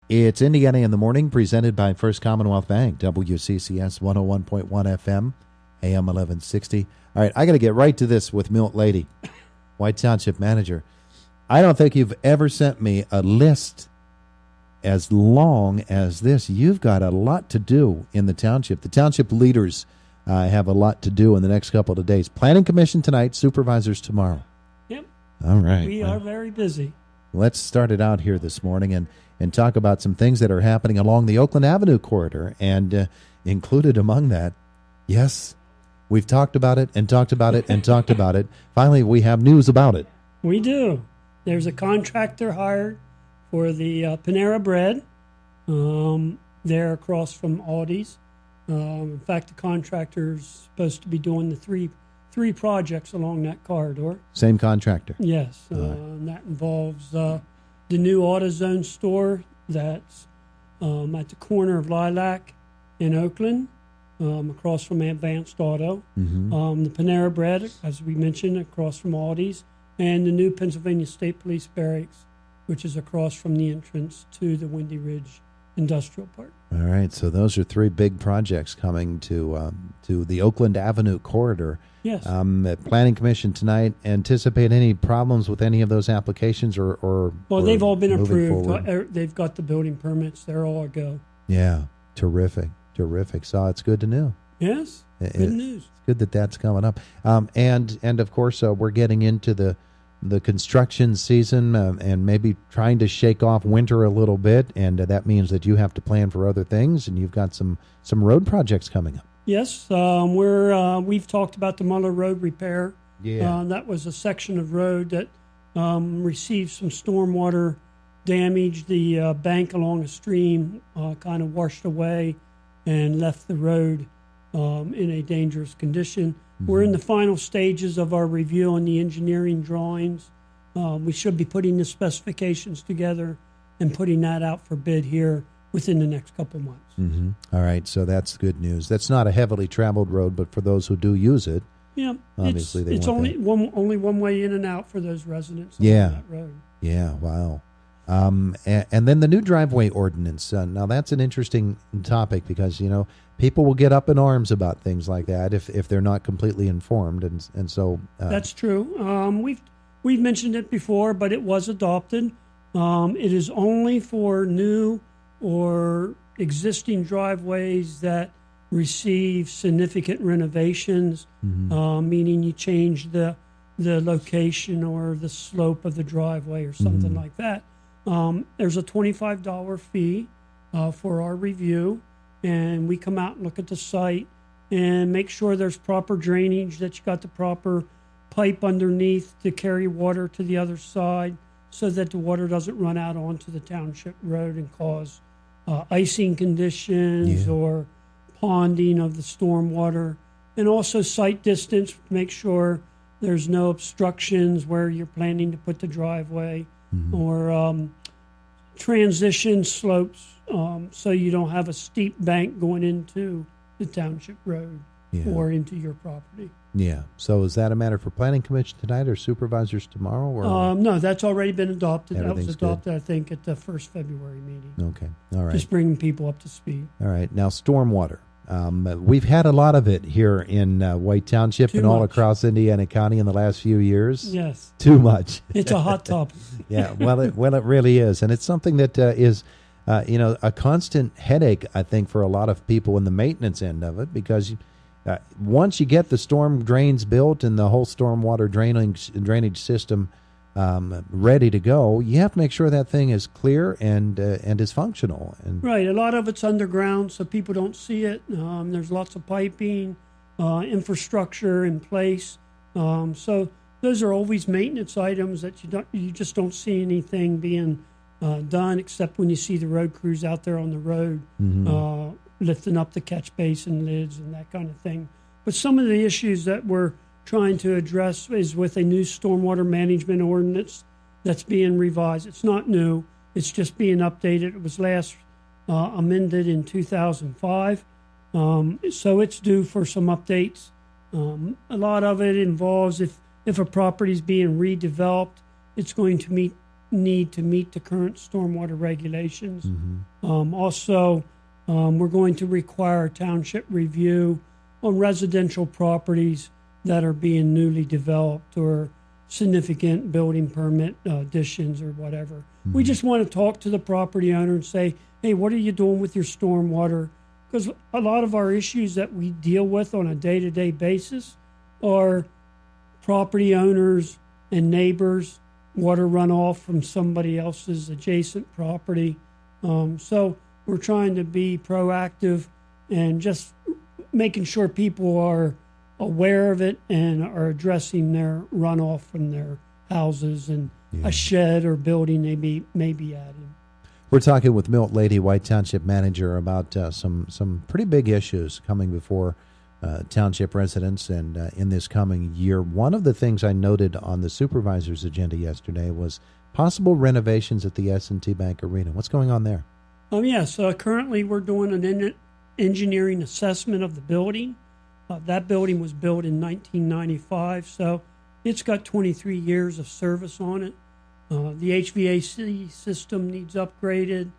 It's Indiana in the Morning, presented by First Commonwealth Bank, WCCS 101.1 FM, AM 1160. All right, I got to get right to this with Milt Lady, White Township Manager. I don't think you've ever sent me a list as long as this. You've got a lot to do in the township. The township leaders have a lot to do in the next couple of days. Planning Commission tonight, supervisors tomorrow. Yep. All right. We are very busy. Let's start it out here this morning and talk about some things that are happening along the Oakland Avenue corridor. And included among that, yes, we've talked about it and talked about it and talked about it. Finally, we have news about it. We do. There's a contractor hired for the Panera Bread. They're across from Aldi's. In fact, the contractor's supposed to be doing the three projects along that corridor. Same contractor. Yes. And that involves the new AutoZone store that's at the corner of Lilac in Oakland, across from Advanced Auto. Mm-hmm. The Panera Bread, as we mentioned, across from Aldi's. And the new Pennsylvania State Police Barracks, which is across from the entrance to the Windy Ridge Industrial Park. All right, so those are three big projects coming to the Oakland Avenue corridor. Yes. Planning Commission tonight, anticipate any problems with any of those applications or well, they've all been approved. Forward? They've got the building permits. They're all a go. Yeah, terrific. So it's good to know. Yes, good news. It's good that that's coming up. And of course, we're getting into the construction season and maybe trying to shake off winter a little bit, and that means that you have to plan for other things, and you've got some road projects coming up. Yes, we've talked about the Mulla Road repair. Yeah. That was a section of road that received some stormwater damage. The bank along a stream kind of washed away and left the road in a dangerous condition. Mm-hmm. We're in the final stages of our review on the engineering drawings. We should be putting the specifications together and putting that out for bid here within the next couple months. Mm-hmm. All right, so that's good news. That's not a heavily traveled road, but for those who do use it, yeah, obviously it's only one way in and out for those residents. Yeah, on that road. Yeah, wow. And then the new driveway ordinance. Now that's an interesting topic because people will get up in arms about things like that if they're not completely informed, and so that's true. We've mentioned it before, but it was adopted. It is only for new or existing driveways that receive significant renovations, mm-hmm. Meaning you change the location or the slope of the driveway or something mm-hmm. like that. There's a $25 fee for our review, and we come out and look at the site and make sure there's proper drainage, that you got the proper pipe underneath to carry water to the other side so that the water doesn't run out onto the township road and cause icing conditions or ponding of the stormwater. And also site distance, make sure there's no obstructions where you're planning to put the driveway, mm-hmm. or transition slopes so you don't have a steep bank going into the township road or into your property. Yeah. So is that a matter for Planning Commission tonight or supervisors tomorrow? Or no, that's already been adopted. That was adopted, good. I think, at the first February meeting. Okay. All right. Just bringing people up to speed. All right. Now, stormwater. We've had a lot of it here in White Township and all across Indiana County in the last few years. Yes. Too much. It's a hot topic. Yeah. Well, it really is. And it's something that is, a constant headache, I think, for a lot of people in the maintenance end of it, because once you get the storm drains built and the whole stormwater drainage system ready to go, you have to make sure that thing is clear and is functional. And right. A lot of it's underground, so people don't see it. There's lots of piping, infrastructure in place. So those are always maintenance items that you just don't see anything being done, except when you see the road crews out there on the road, mm-hmm. Lifting up the catch basin lids and that kind of thing. But some of the issues that we're trying to address is with a new stormwater management ordinance that's being revised. It's not new. It's just being updated. It was last amended in 2005. So it's due for some updates. A lot of it involves if a property is being redeveloped, it's going to need to meet the current stormwater regulations. Also, we're going to require a township review on residential properties that are being newly developed or significant building permit additions or whatever. We just want to talk to the property owner and say, hey, what are you doing with your stormwater? Because a lot of our issues that we deal with on a day-to-day basis are property owners and neighbors, water runoff from somebody else's adjacent property. So we're trying to be proactive and just making sure people are aware of it and are addressing their runoff from their houses and a shed or building they may be adding. We're talking with Milt Lady, White Township Manager, about some pretty big issues coming before township residents and in this coming year. One of the things I noted on the supervisor's agenda yesterday was possible renovations at the S&T Bank Arena. What's going on there? Yes, currently we're doing an engineering assessment of the building. That building was built in 1995, so it's got 23 years of service on it. The HVAC system needs upgraded,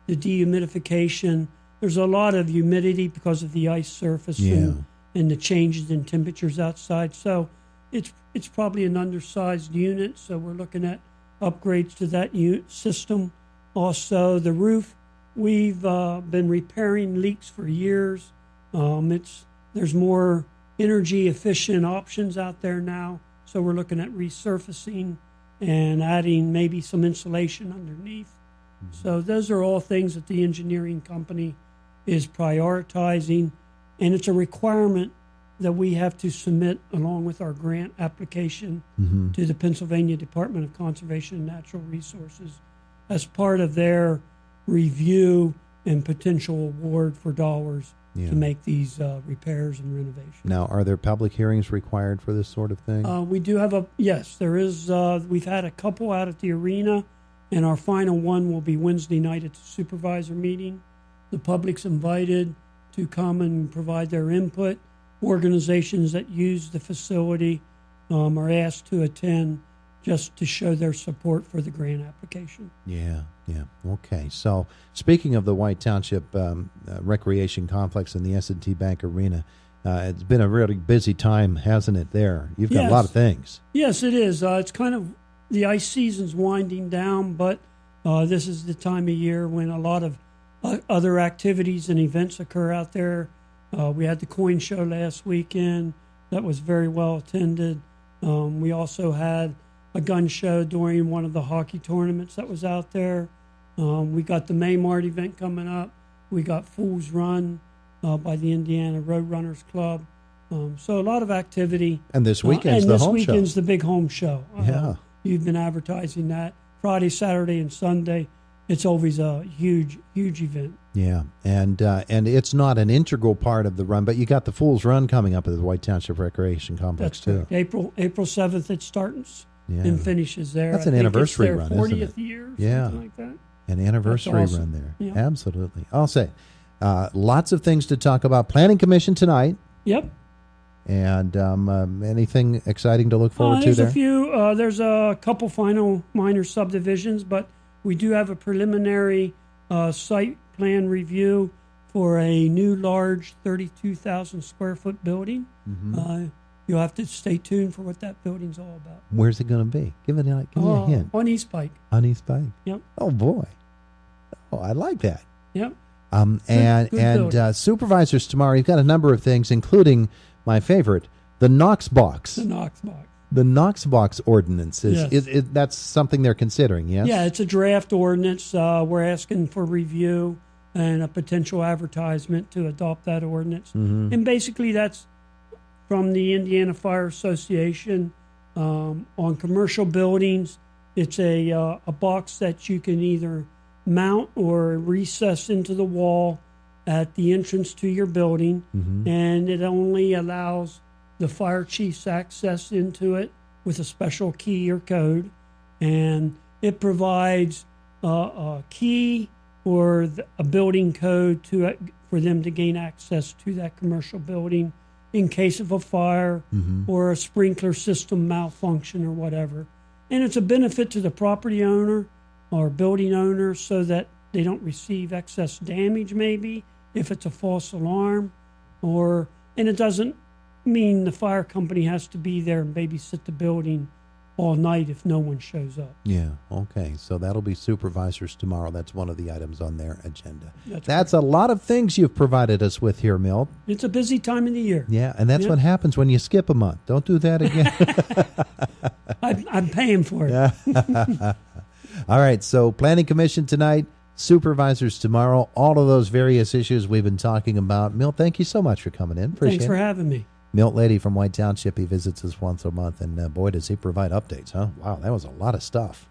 the dehumidification. There's a lot of humidity because of the ice surface and the changes in temperatures outside. So it's probably an undersized unit, so we're looking at upgrades to that system. Also, the roof, we've been repairing leaks for years. There's more energy efficient options out there now, so we're looking at resurfacing and adding maybe some insulation underneath. So those are all things that the engineering company is prioritizing, and it's a requirement that we have to submit along with our grant application to the Pennsylvania Department of Conservation and Natural Resources as part of their review and potential award for dollars to make these repairs and renovations. Now, are there public hearings required for this sort of thing? We do have yes, there is. We've had a couple out at the arena, and our final one will be Wednesday night at the supervisor meeting. The public's invited to come and provide their input. Organizations that use the facility are asked to attend just to show their support for the grant application. Yeah. Okay. So, speaking of the White Township Recreation Complex and the S&T Bank Arena, it's been a really busy time, hasn't it, there? You've got a lot of things. Yes, it is. It's kind of, the ice season's winding down, but this is the time of year when a lot of other activities and events occur out there. We had the coin show last weekend. That was very well attended. We also had a gun show during one of the hockey tournaments that was out there. We got the Maymart event coming up. We got Fool's Run by the Indiana Roadrunners Club. So a lot of activity. And this weekend's the home show. And this weekend's the big home show. You've been advertising that. Friday, Saturday, and Sunday. It's always a huge event. Yeah, and it's not an integral part of the run, but you got the Fool's Run coming up at the White Township Recreation Complex. That's too. April 7th it starts and finishes there. That's an anniversary run, isn't it? 40th year, something like that. An anniversary run there. Yeah. Absolutely. I'll say, lots of things to talk about. Planning Commission tonight. Yep. And anything exciting to look forward to there? There's a couple final minor subdivisions, but we do have a preliminary site plan review for a new large 32,000 square foot building. You'll have to stay tuned for what that building's all about. Where's it going to be? Give me a hint. On East Pike. On East Pike? Yep. Oh, boy. Oh, I like that. Yep. And supervisors tomorrow, you've got a number of things, including my favorite, the Knox Box. The Knox Box. The Knox Box ordinance that's something they're considering, yes? Yeah, it's a draft ordinance. We're asking for review and a potential advertisement to adopt that ordinance. And basically that's from the Indiana Fire Association. On commercial buildings, it's a box that you can either mount or recess into the wall at the entrance to your building, and it only allows the fire chief's access into it with a special key or code, and it provides a key or a building code for them to gain access to that commercial building in case of a fire or a sprinkler system malfunction or whatever. And it's a benefit to the property owner or building owner so that they don't receive excess damage maybe if it's a false alarm, and it doesn't mean the fire company has to be there and babysit the building all night if no one shows up. Yeah, okay. So that'll be supervisors tomorrow. That's one of the items on their agenda. That's a lot of things you've provided us with here, Milt. It's a busy time of the year. Yeah, and that's what happens when you skip a month. Don't do that again. I'm paying for it. All right, so Planning Commission tonight, supervisors tomorrow, all of those various issues we've been talking about. Milt, thank you so much for coming in. Appreciate Thanks for having me. Milt Lady from White Township. He visits us once a month, and boy, does he provide updates, huh? Wow, that was a lot of stuff.